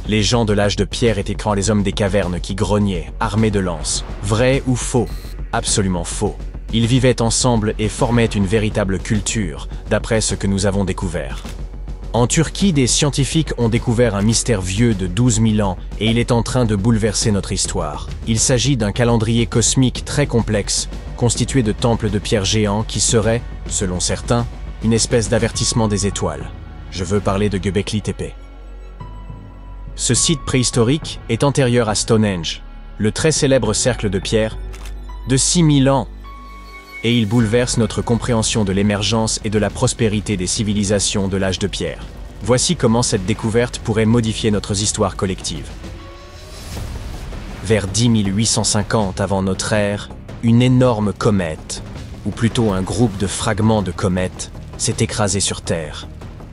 Les gens de l'âge de pierre étaient quand les hommes des cavernes qui grognaient, armés de lances. Vrai ou faux? Absolument faux. Ils vivaient ensemble et formaient une véritable culture, d'après ce que nous avons découvert. En Turquie, des scientifiques ont découvert un mystère vieux de 12 000 ans et il est en train de bouleverser notre histoire. Il s'agit d'un calendrier cosmique très complexe, constitué de temples de pierre géants qui seraient, selon certains, une espèce d'avertissement des étoiles. Je veux parler de Göbekli Tepe. Ce site préhistorique est antérieur à Stonehenge, le très célèbre cercle de pierre, de 6 000 ans. Et il bouleverse notre compréhension de l'émergence et de la prospérité des civilisations de l'âge de pierre. Voici comment cette découverte pourrait modifier notre histoire collective. Vers 10 850 avant notre ère, une énorme comète, ou plutôt un groupe de fragments de comètes, s'est écrasé sur Terre.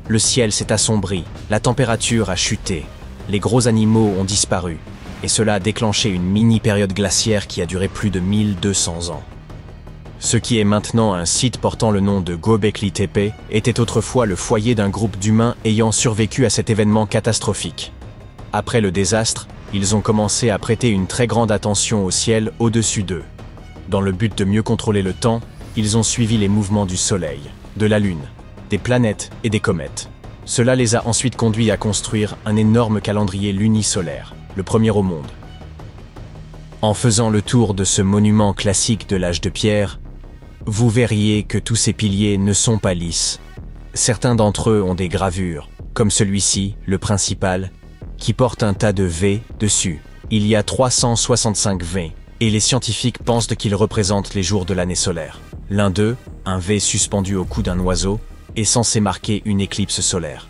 Le ciel s'est assombri, la température a chuté, les gros animaux ont disparu, et cela a déclenché une mini-période glaciaire qui a duré plus de 1200 ans. Ce qui est maintenant un site portant le nom de Göbekli Tepe était autrefois le foyer d'un groupe d'humains ayant survécu à cet événement catastrophique. Après le désastre, ils ont commencé à prêter une très grande attention au ciel au-dessus d'eux. Dans le but de mieux contrôler le temps, ils ont suivi les mouvements du Soleil, de la Lune, des planètes et des comètes. Cela les a ensuite conduits à construire un énorme calendrier lunisolaire, le premier au monde. En faisant le tour de ce monument classique de l'âge de pierre, vous verriez que tous ces piliers ne sont pas lisses. Certains d'entre eux ont des gravures, comme celui-ci, le principal, qui porte un tas de V dessus. Il y a 365 V, et les scientifiques pensent qu'ils représentent les jours de l'année solaire. L'un d'eux, un V suspendu au cou d'un oiseau, est censé marquer une éclipse solaire.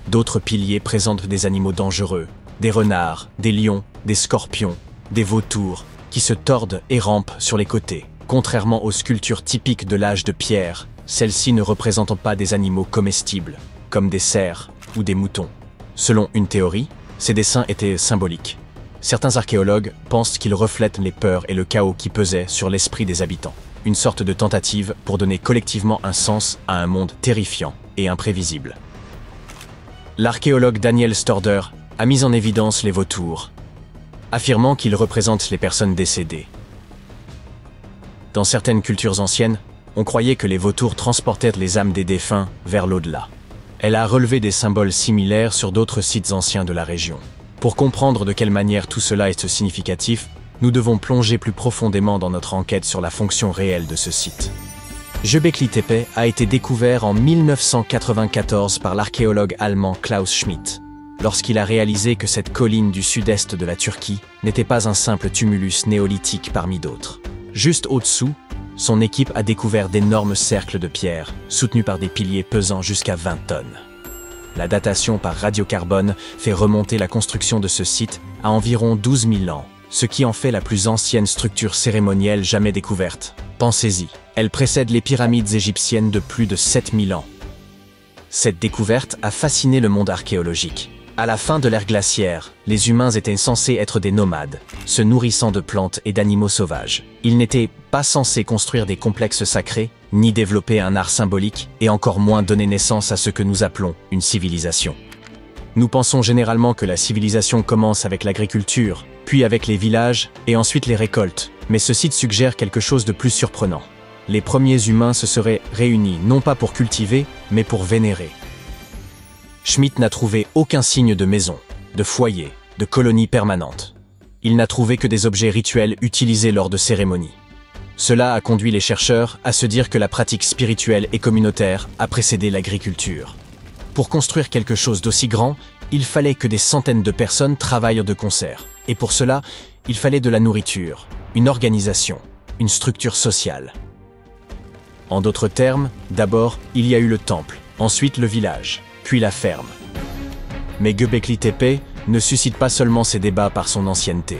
D'autres piliers présentent des animaux dangereux, des renards, des lions, des scorpions, des vautours, qui se tordent et rampent sur les côtés. Contrairement aux sculptures typiques de l'âge de pierre, celles-ci ne représentent pas des animaux comestibles, comme des cerfs ou des moutons. Selon une théorie, ces dessins étaient symboliques. Certains archéologues pensent qu'ils reflètent les peurs et le chaos qui pesaient sur l'esprit des habitants. Une sorte de tentative pour donner collectivement un sens à un monde terrifiant et imprévisible. L'archéologue Daniel Storder a mis en évidence les vautours, affirmant qu'ils représentent les personnes décédées. Dans certaines cultures anciennes, on croyait que les vautours transportaient les âmes des défunts vers l'au-delà. Elle a relevé des symboles similaires sur d'autres sites anciens de la région. Pour comprendre de quelle manière tout cela est significatif, nous devons plonger plus profondément dans notre enquête sur la fonction réelle de ce site. Göbekli Tepe a été découvert en 1994 par l'archéologue allemand Klaus Schmidt, lorsqu'il a réalisé que cette colline du sud-est de la Turquie n'était pas un simple tumulus néolithique parmi d'autres. Juste au-dessous, son équipe a découvert d'énormes cercles de pierre, soutenus par des piliers pesant jusqu'à 20 tonnes. La datation par radiocarbone fait remonter la construction de ce site à environ 12 000 ans, ce qui en fait la plus ancienne structure cérémonielle jamais découverte. Pensez-y, elle précède les pyramides égyptiennes de plus de 7 000 ans. Cette découverte a fasciné le monde archéologique. À la fin de l'ère glaciaire, les humains étaient censés être des nomades, se nourrissant de plantes et d'animaux sauvages. Ils n'étaient pas censés construire des complexes sacrés, ni développer un art symbolique, et encore moins donner naissance à ce que nous appelons une civilisation. Nous pensons généralement que la civilisation commence avec l'agriculture, puis avec les villages, et ensuite les récoltes. Mais ce site suggère quelque chose de plus surprenant. Les premiers humains se seraient réunis non pas pour cultiver, mais pour vénérer. Schmidt n'a trouvé aucun signe de maison, de foyer, de colonie permanente. Il n'a trouvé que des objets rituels utilisés lors de cérémonies. Cela a conduit les chercheurs à se dire que la pratique spirituelle et communautaire a précédé l'agriculture. Pour construire quelque chose d'aussi grand, il fallait que des centaines de personnes travaillent de concert. Et pour cela, il fallait de la nourriture, une organisation, une structure sociale. En d'autres termes, d'abord, il y a eu le temple, ensuite le village, puis la ferme. Mais Göbekli Tepe ne suscite pas seulement ces débats par son ancienneté.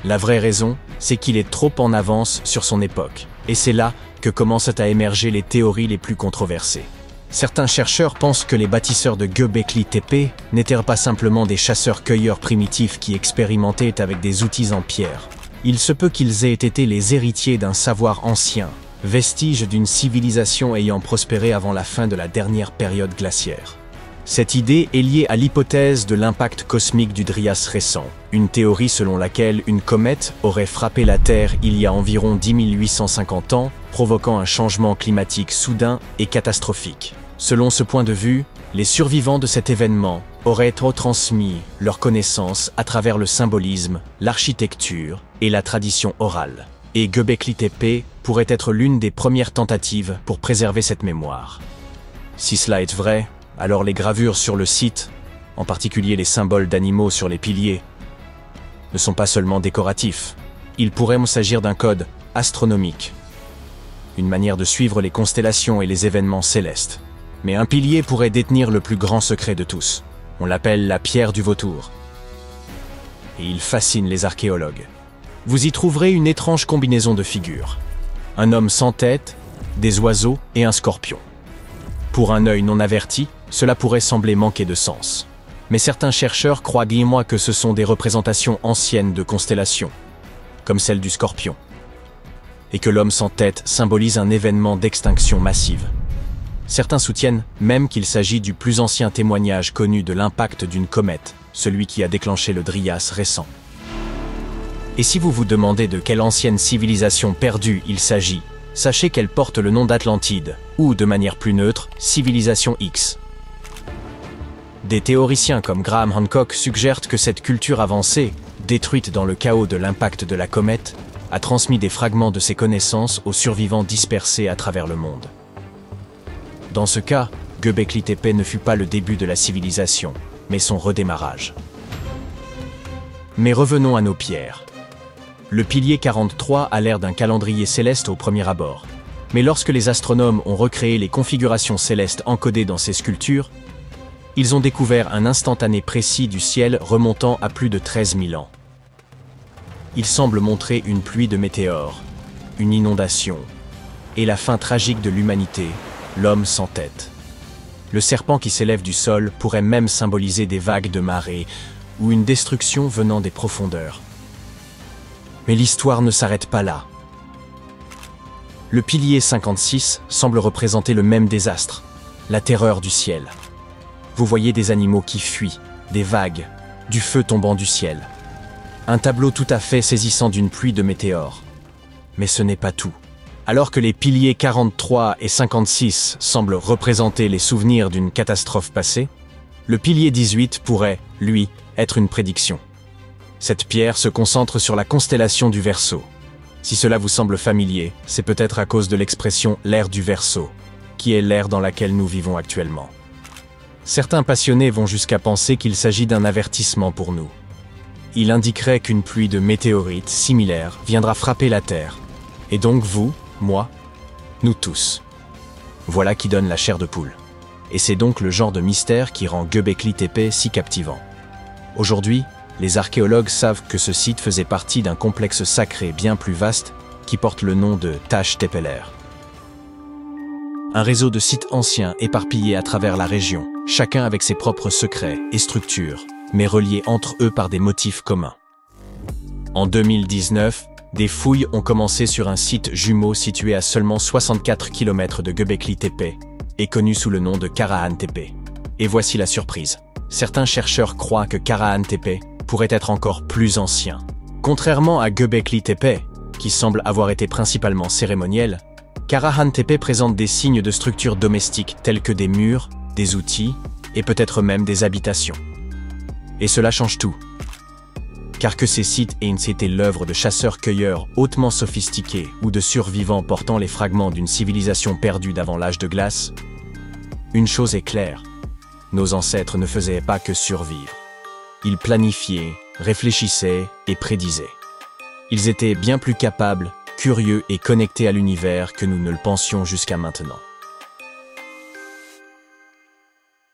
La vraie raison, c'est qu'il est trop en avance sur son époque. Et c'est là que commencent à émerger les théories les plus controversées. Certains chercheurs pensent que les bâtisseurs de Göbekli Tepe n'étaient pas simplement des chasseurs-cueilleurs primitifs qui expérimentaient avec des outils en pierre. Il se peut qu'ils aient été les héritiers d'un savoir ancien, vestige d'une civilisation ayant prospéré avant la fin de la dernière période glaciaire. Cette idée est liée à l'hypothèse de l'impact cosmique du Dryas récent, une théorie selon laquelle une comète aurait frappé la Terre il y a environ 10 850 ans, provoquant un changement climatique soudain et catastrophique. Selon ce point de vue, les survivants de cet événement auraient retransmis leurs connaissances à travers le symbolisme, l'architecture et la tradition orale. Et Göbekli Tepe pourrait être l'une des premières tentatives pour préserver cette mémoire. Si cela est vrai, alors les gravures sur le site, en particulier les symboles d'animaux sur les piliers, ne sont pas seulement décoratifs. Il pourrait s'agir d'un code astronomique, une manière de suivre les constellations et les événements célestes. Mais un pilier pourrait détenir le plus grand secret de tous. On l'appelle la pierre du vautour. Et il fascine les archéologues. Vous y trouverez une étrange combinaison de figures. Un homme sans tête, des oiseaux et un scorpion. Pour un œil non averti, cela pourrait sembler manquer de sens. Mais certains chercheurs croient que ce sont des représentations anciennes de constellations, comme celle du scorpion, et que l'homme sans tête symbolise un événement d'extinction massive. Certains soutiennent même qu'il s'agit du plus ancien témoignage connu de l'impact d'une comète, celui qui a déclenché le Dryas récent. Et si vous vous demandez de quelle ancienne civilisation perdue il s'agit, sachez qu'elle porte le nom d'Atlantide, ou de manière plus neutre, civilisation X. Des théoriciens comme Graham Hancock suggèrent que cette culture avancée, détruite dans le chaos de l'impact de la comète, a transmis des fragments de ses connaissances aux survivants dispersés à travers le monde. Dans ce cas, Göbekli Tepe ne fut pas le début de la civilisation, mais son redémarrage. Mais revenons à nos pierres. Le pilier 43 a l'air d'un calendrier céleste au premier abord. Mais lorsque les astronomes ont recréé les configurations célestes encodées dans ces sculptures, ils ont découvert un instantané précis du ciel remontant à plus de 13 000 ans. Il semble montrer une pluie de météores, une inondation, et la fin tragique de l'humanité, l'homme sans tête. Le serpent qui s'élève du sol pourrait même symboliser des vagues de marée ou une destruction venant des profondeurs. Mais l'histoire ne s'arrête pas là. Le pilier 56 semble représenter le même désastre, la terreur du ciel. Vous voyez des animaux qui fuient, des vagues, du feu tombant du ciel. Un tableau tout à fait saisissant d'une pluie de météores. Mais ce n'est pas tout. Alors que les piliers 43 et 56 semblent représenter les souvenirs d'une catastrophe passée, le pilier 18 pourrait, lui, être une prédiction. Cette pierre se concentre sur la constellation du Verseau. Si cela vous semble familier, c'est peut-être à cause de l'expression « l'ère du Verseau », qui est l'ère dans laquelle nous vivons actuellement. Certains passionnés vont jusqu'à penser qu'il s'agit d'un avertissement pour nous. Il indiquerait qu'une pluie de météorites similaires viendra frapper la Terre. Et donc vous, moi, nous tous. Voilà qui donne la chair de poule. Et c'est donc le genre de mystère qui rend Göbekli Tepe si captivant. Aujourd'hui, les archéologues savent que ce site faisait partie d'un complexe sacré bien plus vaste qui porte le nom de Taş Tepeler. Un réseau de sites anciens éparpillés à travers la région, chacun avec ses propres secrets et structures, mais reliés entre eux par des motifs communs. En 2019, des fouilles ont commencé sur un site jumeau situé à seulement 64 km de Göbekli Tepe et connu sous le nom de Karahan Tepe. Et voici la surprise. Certains chercheurs croient que Karahan Tepe pourrait être encore plus ancien. Contrairement à Göbekli Tepe, qui semble avoir été principalement cérémoniel, Karahan Tepe présente des signes de structures domestiques tels que des murs, des outils et peut-être même des habitations. Et cela change tout. Car que ces sites aient été l'œuvre de chasseurs-cueilleurs hautement sophistiqués ou de survivants portant les fragments d'une civilisation perdue d'avant l'âge de glace, une chose est claire, nos ancêtres ne faisaient pas que survivre. Ils planifiaient, réfléchissaient et prédisaient. Ils étaient bien plus capables, curieux et connectés à l'univers que nous ne le pensions jusqu'à maintenant.